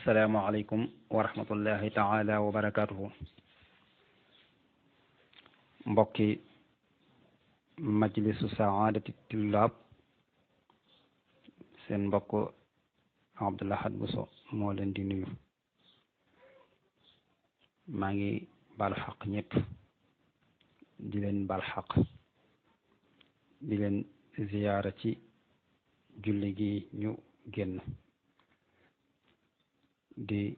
asalaamaaleykum wa rahmatullahi taala wa barakaatuhu. mbokki majlisu saadati tullaab seen mbokk Abdou Lahad Bousso moo leen di nuyu. maa ngi baal xaq ñëpp di leen baal xaq di leen ziyaara ci julli gi ñu génn di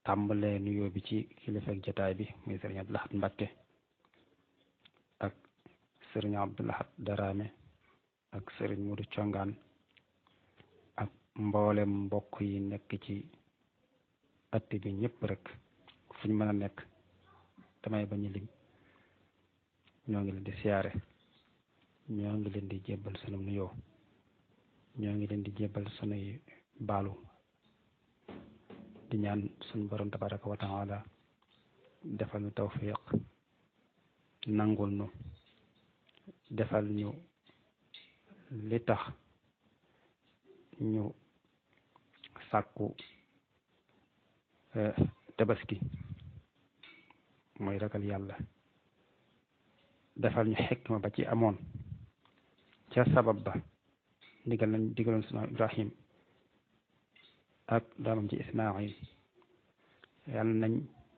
tàmbalee nuyoo bi ci kilifa ak jataay bi muy sëriñ Abdou Lahad Mbacké ak sëriñ Abdou Lahad Darame ak sëriñ Modou Congaan ak mboolem mbokk yi nekk ci att bi ñëpp rek fu ñu mën a nekk damay bañ a lim ñoo ngi leen di siyaare ñoo ngi leen di jébbal sunu nuyoo ñoo ngi leen di jébbal sunuy baalu di ñaan suñu borom tabaraka wa taala defal ñu tawfiq nangul nu defal ñu li tax ñu sàkku tabaski mooy ragal yàlla defal ñu xikma ba ci amoon ca sabab ba digaloon sunu Ibrahim ak doomam ci Ismaayil yàlla nañ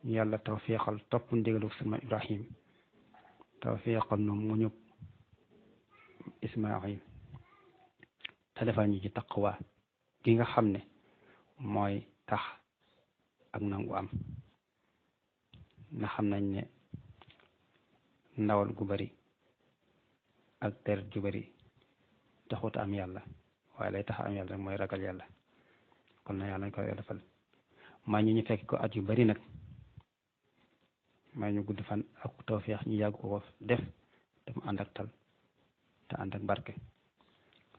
ñu yàlla tawfiqal topp ndigalu sunu Ibrahim tawfiqal nu muñu Ismaayil te defal ñu ci taqwa gi nga xam ne mooy tax ak nangu am na xam nañ ne ndawal gu bari ak deret ju bari taxut am yàlla waaye lay tax am yàlla rek mooy ragal yàlla kon na yàlla nañ ko defal maa ñu fekk ko at yu bari nag maa ñu gudd fan ak tawfiix ñu yàgg ko def te mu ànd ak tal te ànd ak barke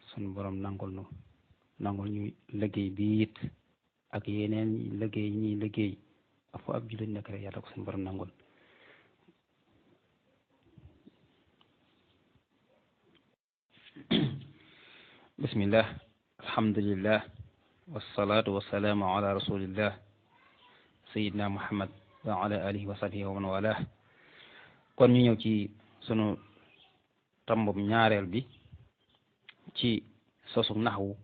sunu borom nangul ñu liggéey bi it ak yeneen liggéey ñuy liggéey ak fu ab jullit nekk rek yàlla ko sunu borom nangul bismillah alhamdulillah wasalaatu wasalaamu ala rasulillah sayidna muhammad wa ala alihi wa sahbihi wa man walah kon ñu ñëw ci sunu tambum ñaareel bi ci sosu naxwu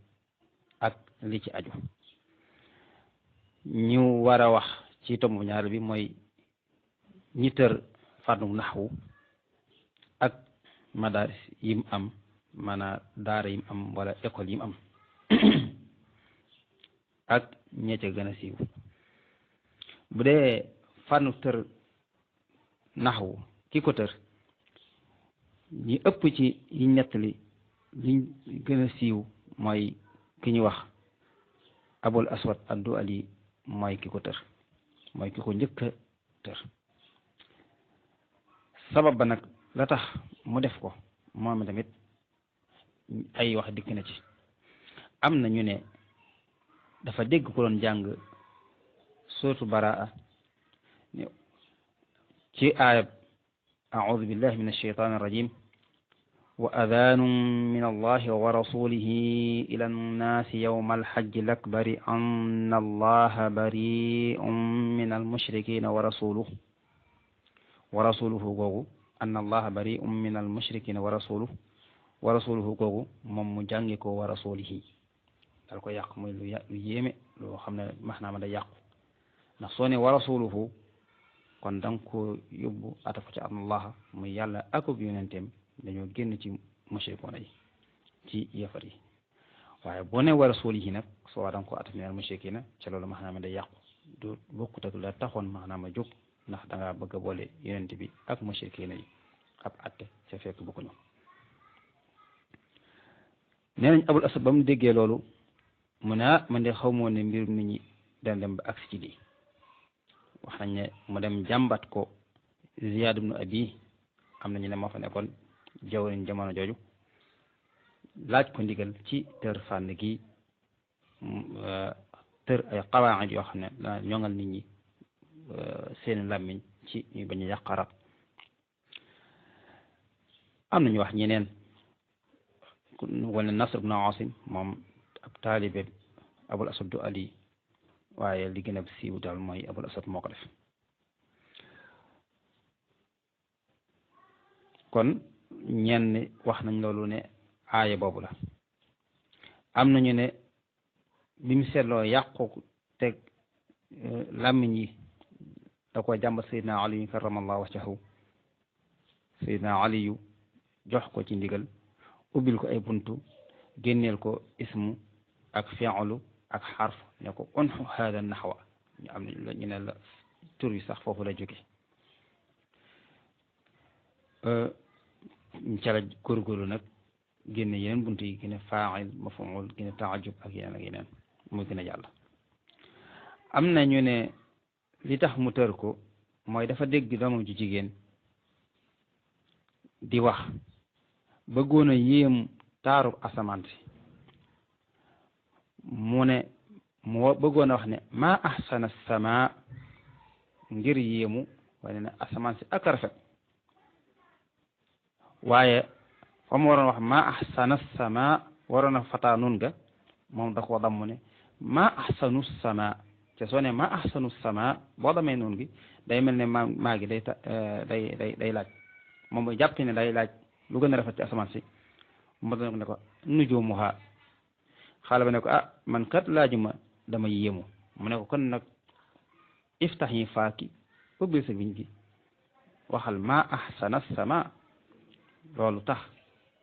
ak li ci aju ñu war a wax ci tambum ñaareel bi mooy ñi tër fànnu naxwu ak madaris yim am maanaam daara yim am wala école yim am ak ñee ca gën a siiw bu dee fànnu tër naxwu ki ko tër ñi ëpp ci yi nettali liñ gën a siiw mooy ki ñu wax abul aswad ad-du'ali mooy ki ko tër mooy ki ko njëkk a tër sabab ba nag la tax mu def ko moom tamit ay wax dikk na ci am na ñu ne dafa dégg ko doon jàng sootu baraa ci aayab a'uudu billahi min ash-shaytaani ar-rajiim wa adaanun min allahi wa rasulihi ila annaasi yawma alhajji lakbari anna allaha bari'un min almushrikina wa rasuluhu googu anna allaha bari'un min almushrikina wa rasuluhu googu moom mu jàngi ko wa rasulihi dal ko yàq muy lu yéeme loo xam ne maanaam da yàqu ndax soo ne wa rasuluhu kon da nga ko yóbbu atafu ci allah muy yàlla akub yonenteem dañoo génn ci mushrikoona yi ci yëfar yi waaye boo ne wa rasulihi nag soo da nga ko ataf minal mushrikina ca loolu maanaam da yàqu du bokkut ak la taxoon maanaam a jóg ndax da ngaa bëgg a boole yonent bi ak mushrikina yi ab atte ca fekk bokkuñu nee nañ abul asad ba mu déggee loolu mu ne man de xaw moo ne mbir nit ñi dana dem ba agsi ci lii wax nañ ne mu dem jàmbat ko Ziyaad ibnu Abi am nañu ne moo fa nekkoon jawriñ jamono jooju laaj ko ndigal ci tër fànn gi tër ay qawaid yoo xam ne dana ñoŋal nit ñi seen làmmiñ ci ñu bañ a yàq arab am nañu wax ñeneen wala Nasr ibnu Asim moom ab taalibe abul asad du ali waaye li gën a siiw daal mooy Abul Aswad moo ko def kon ñenn wax nañ loolu ne aaya boobu la am nañu ne bi mu seetloo yàqu teg làmmiñ yi da ko jàmbat Seydina Ali karamallahu wajhahu Seydina Ali yu jox ko ci ndigal ubbil ko ay buntu génneel ko ismu ak fi'lu ak xarf ne ko unxu hada naxwa ñu am ñu ne la tur yi sax foofu la jóge ca la góorgóorlu nag génne yeneen buntu yi gën a faa'il maf'ul gën a taajub ak yeneen muy gën a jàll am na ñu ne li tax mu tër ko mooy dafa dégg doomam ju jigéen di wax bëggoon a yéem taaru asamaan si mu ne mu bëggoon a wax ne maa ahsana sama ngir yéemu wane ne asamaan si ak rafet waaye fa mu waroon wax maa ahsana sama waroon a fataa nun ga moom da koo damm ne maa ahsanu sama te soo ne maa ahsanu sama boo damee nun gi day mel ne maa gi day laaj moom mooy jàpp ne day laaj lu gën a rafet ci asamaan si mu ne ko nujuumuha xaala ba ne ko man kat laajuma dama yéemu mu ne ko kon nag iftax yi faaki ubbil sa biñ gi waxal maa ahsana sama loolu tax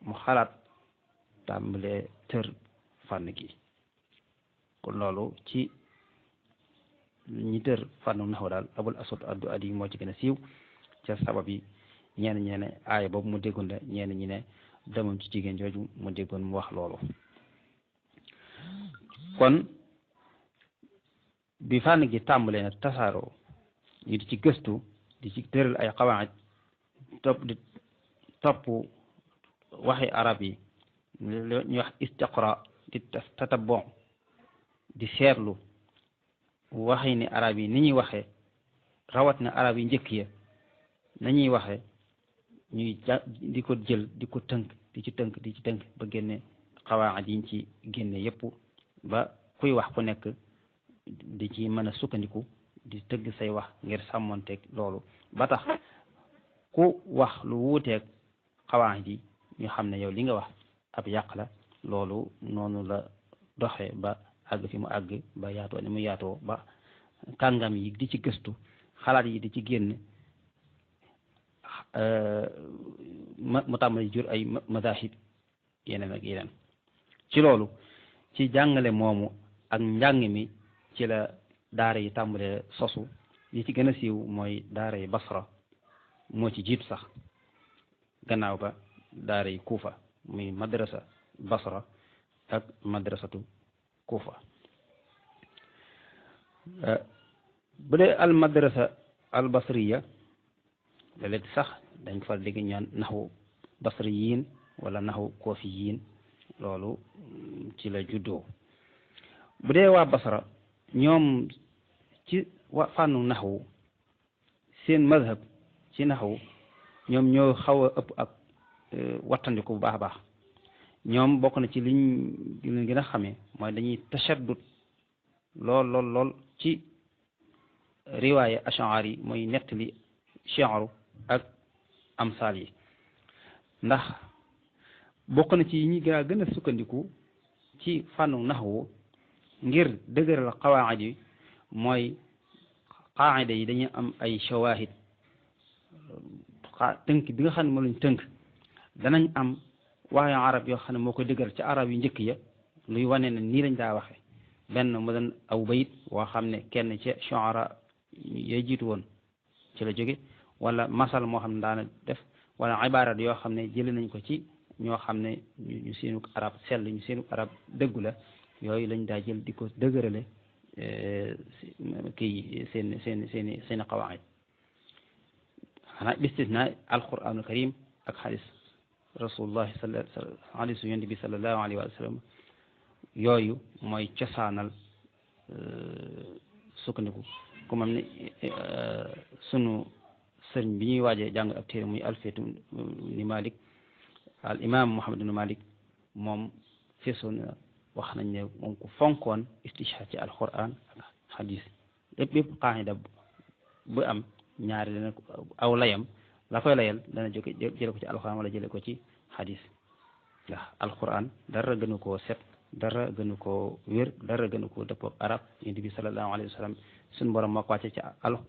mu xalaat tàmbalee tër fànn gi kon loolu ci ñi tër fànnu naxu daal Abul Aswad ad-Du'ali moo ci gën a siiw ca sabab yi ñenn ñi ne aaya boobu mu déggoon la ñenn ñi ne demam ci jigéen jooju mu déggoon mu wax loolu kon bi fànn gi tàmbalee na tasaaroo ñu di ci gëstu di ci tëral ay xawaayid topp waxi arab yi ñu wax istiqra di tatabon di seetlu waxi ni arab yi ni ñuy waxee rawat na arab yi njëkk ya nañuy waxee ñuy di ko jël di ko tënk di ci tënk ba génne xawaayid yiñ ci génne yépp ba kuy wax ku nekk di ci mën a sukkandiku di tëgg say wax ngir sàmmonteeg loolu ba tax ku wax lu wuuteeg xawaayid yi ñu xam ne yow li nga wax ab yàq la loolu noonu la doxee ba àgg fi mu àgg ba yaatoo ni mu yaatoo ba kàngam yi di ci gëstu xalaat yi di ci génn mu tàmbali jur ay madahib yeneen ak yeneen ci loolu ci jàngale moomu ak njàng mi ci la daara yi tàmbalee sosu yi ci gën a siiw mooy daara yi Basra moo ci jiitu sax gannaaw ba daara yi Kuufa muy madrasa Basra ak madrasatu Kuufa bu dee al madrasa al basriya léeg-léeg sax dañ ko far dégg ñaan naxu basriyin wala naxu koofiyin loolu ci la juddoo bu dee waa Basra ñoom ci fànnu naxwu seen mazhab ci naxwu ñoom ñoo xaw a ëpp ak wattandiku bu baax a baax ñoom bokk na ci liñ gën a xamee mooy dañuy tashaddud lool ci riwaaya ash'ari yi mooy nettali shi'ru ak amsal yi ndax bokk na ci ñi gën a sukkandiku ci fànnu naxwu ngir dëgëral qawaid yi mooy qaida yi dañuy am ay shawahid tënk bi nga xam ne moo lañ tënk danañ am waxi arab yoo xam ne moo koy dëgëral ci arab yu njëkk ya luy wane ne nii lañ daa waxe benn mu doon aw bayit woo xam ne kenn ci shu'ara yooy jiitu woon ci la jóge wala masal moo xam ne daana def wala ibarat yoo xam ne jëlee nañ ko ci ñoo xam ne ñu seenu arab sell ñu seenu arab dëggu la yooyu lañ daa jël di ko dëgërale kii seen qawaid xanaa istisna alquranul karim ak xadis rasulullah xadisu yonent bi sallallahu alayhi wa sallam yooyu mooy cosaanal sukkandiku ku mam ne sunu sëriñ bi ñuy waajee jàng ab téere muy alfiyatu ni Malik al imam Muhammad ibn Malik moom feesoon wax nañ ne moom ku fonkoon istishhaad ci alquran xadis bépp qaayida bu am ñaari dana aw layam la koy layal dana jóge jële ko ci alquran wala jële ko ci xadis ndax alquran dara gënu koo set dara gënu koo wér dara gënu koo dëppoo arab yonent bi sallallahu alayhi wa sallam suñu borom moo ko wàcce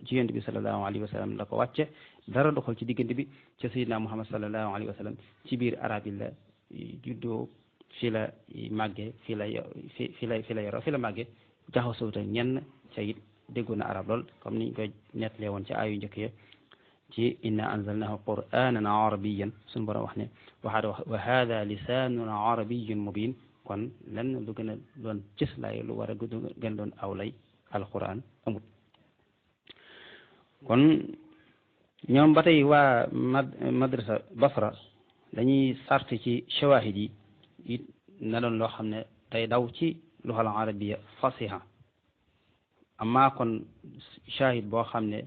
ci yonent bi sallallahu alayhi wa sallam la ko wàcce dara doxal ci diggante bi ca sayyidina Muhammad sallallahu alayhi wa sallam ci biir arab yi la juddoo fi la màggee fi la yoroo fi la màggee jaxasoo ak ñenn ca it déggoon na arab lool comme niñ koy nettalee woon ci aayu njëkk ya ci inna anzalnahu qur'anan arabiyyan suñu borom wax ne wa hada lisanun arabiyyun mubin kon lenn lu gën a doon cëslaay lu war a gën doon aw lay alquran amut kon ñoom ba tey waa madrasa basra dañuy sart ci shawahid yi it na doon loo xam ne day daw ci luxal arabiya fasiha amma kon shahid boo xam ne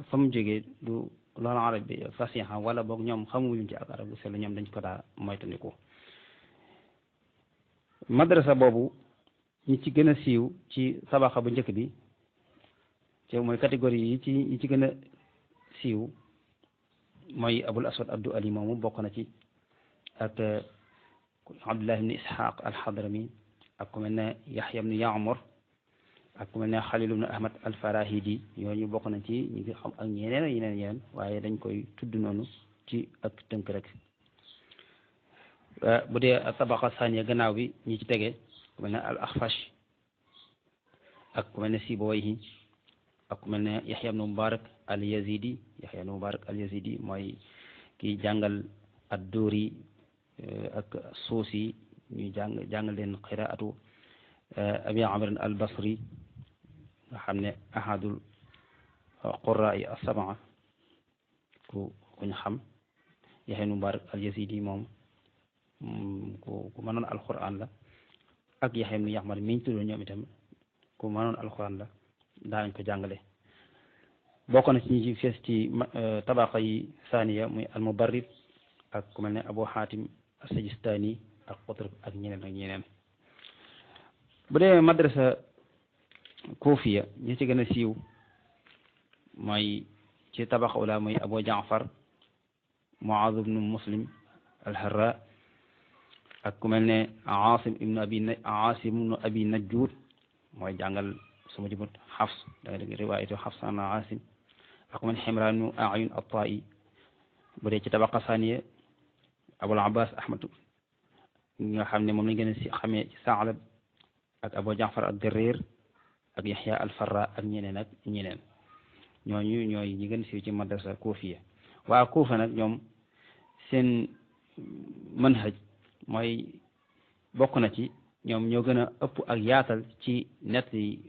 fa mu jógee du luxal arabiya fasiha wala boog ñoom xamuñu ci ak arab bu sell ñoom dañ ko daa moytandiku madrasa boobu ñi ci gën a siiw ci sabaxa bu njëkk bi te mooy catégorie yi ci gën a siiw mooy abul aswad abdu ali moomu bokk na ci ak abdullah ibn ishaq alxadrami ak ku mel ne yaxya ibn yaamur ak ku mel ne xalil ibn ahmad alfarahidi ñooñu bokk na ci ñi ngi xam ak ñeneen waaye dañ koy tudd noonu ci ak tënk rek bu dee tabaqa saniya gannaaw bi ñi ci tege ku mel ne al axfash ak ku mel ne sibawayhi ak ku mel ne yaxya ibn mubarak al yazidi mooy kii jàngal ad-duri ak suusi ñuy jàngal leen qiraatu abi amr al basri nga xam ne ahadul qurra yi as-sab'a ku ñu xam yaxya ibn mubarak al yazidi moom ku mënoon alquran la ak yaxya ibn yaxmar miñ tuddoo ñoom itam ku mënoon alquran la daanañ ko jàngale bokk na ci ñi ci fees ci tabaqa yi saniya muy almubarrid ak ku mel ne abu xaatim as-sajistani ak Qutb ak ñeneen bu dee madrasa kufiya ñi ci gën a siiw mooy ci tabaqa ula muy abu jaafar muaz ibnu muslim alharra ak ku mel ne aasim ibnu abi najjuud mooy jàngal suma jubut xafs da nga dégg riwaayatu xafs an aasim ak ku mel ne ximraanu ayun at-ta'i bu dee ci tabaqa saniya abul abbas ahmad nga xam ne moom lañ gën a xamee ci Saalab ak abu jaafar ad-Darrir ak yaxya al-Farra ak ñeneen ñooñu ñooy ñi gën a siiw ci madrasa kufiya waa Kuufa nag ñoom seen manhaj mooy bokk na ci ñoom ñoo gën a ëpp ak yaatal ci nett yi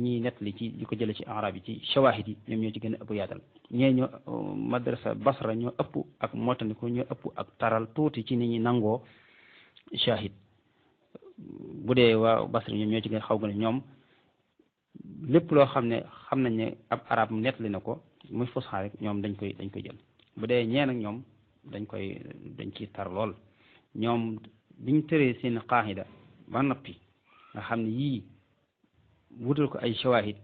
ñuy nettali ci di ko jële ci arab yi ci shawahid yi ñoom ñoo ci gën a ëpp yaatal ñoo madrasa basra ñoo ëpp ak motandiku ñoo ëpp ak taral tuuti ci nit ñi nangoo shahid bu dee waa basra ñoom ñoo ci gën a xaw gën a ñoom lépp loo xam ne xam nañ ne ab arab nettali na ko muy fusxa rek ñoom dañ koy jël bu dee ñeen ak ñoom dañ ciy tar lool ñoom biñ tëree seen qaahida ba noppi nga xam ne yii wutal ko ay shawahid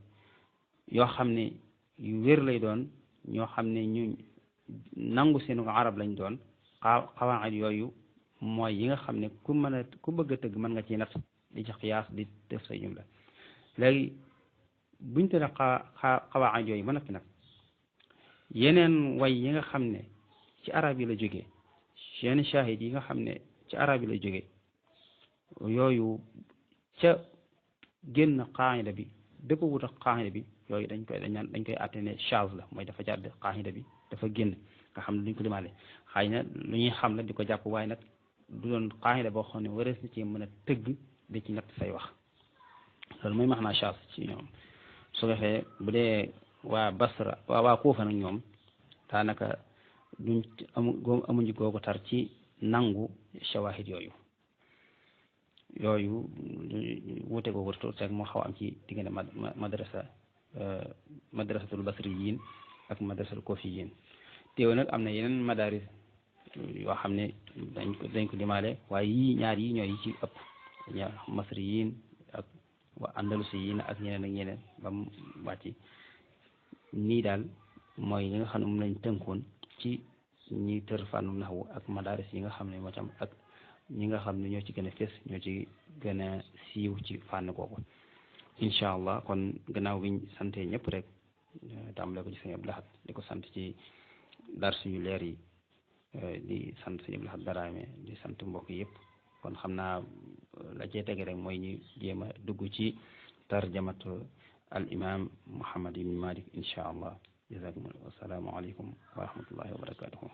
yoo xam ne yu wér lay doon ñoo xam ne ñu nangu seen arab lañ doon xawaid yooyu mooy yi nga xam ne ku bëgg a tëgg mën nga ci natt di ci xiyaas di def say jumla léegi buñ tëree xawaid yooyu ba noppi nag yeneen way yi nga xam ne ci arab yi la jógee yenn shahid yi nga xam ne ci arab yi la jógee yooyu ca génn qaayida bi dëpp wut ak qaayida bi yooyu dañ koy àtte ne chaz la mooy dafa jàdd qaayida bi dafa génn nga xam ne duñ ko limaale xëy na lu ñuy xam la di ko jàpp waaye nag du doon qaayida boo xam ne warees na ci mën a tëgg di ci natt say wax loolu mooy maanaam chaz ci ñoom su ko defee bu dee waa Basra waa Kuufa nag ñoom daanaka duñ amuñu googu tar ci nangu shawahid yooyu wuute googu rek moo xaw am ci diggante madrasatul basriyin ak madrasatul kufiyin teew nag am na yeneen madaris yoo xam ne dañ ko dimaale waaye yii ñaar yi ñooy ci ëpp masriyin ak wa andalusi yi na ak ñeneen ak ñeneen ba mu wàcc nii daal mooy li nga xam ne moom lañ tënkoon ci ñi tër fànnu naxwu ak madaris yi nga xam ne moo ci am ak ñi nga xam ne ñoo ci gën a fés ñoo ci gën a siiw ci fànn kooku incha allah kon gannaaw biñ sante ñëpp rek tàmbale ko ci sëñ Abdou Lahad di ko sant ci dar suñu leer yi di sant sëñ Abdou Lahad Daraame di sant mbokk yëpp kon xam naa la cee tege rek mooy ñu jéem a dugg ci tarjamatu al imam Muhammad ibn Malik incha allah jazakumullah wasalaamu aleykum wa rahmatullahi wa barakatuhu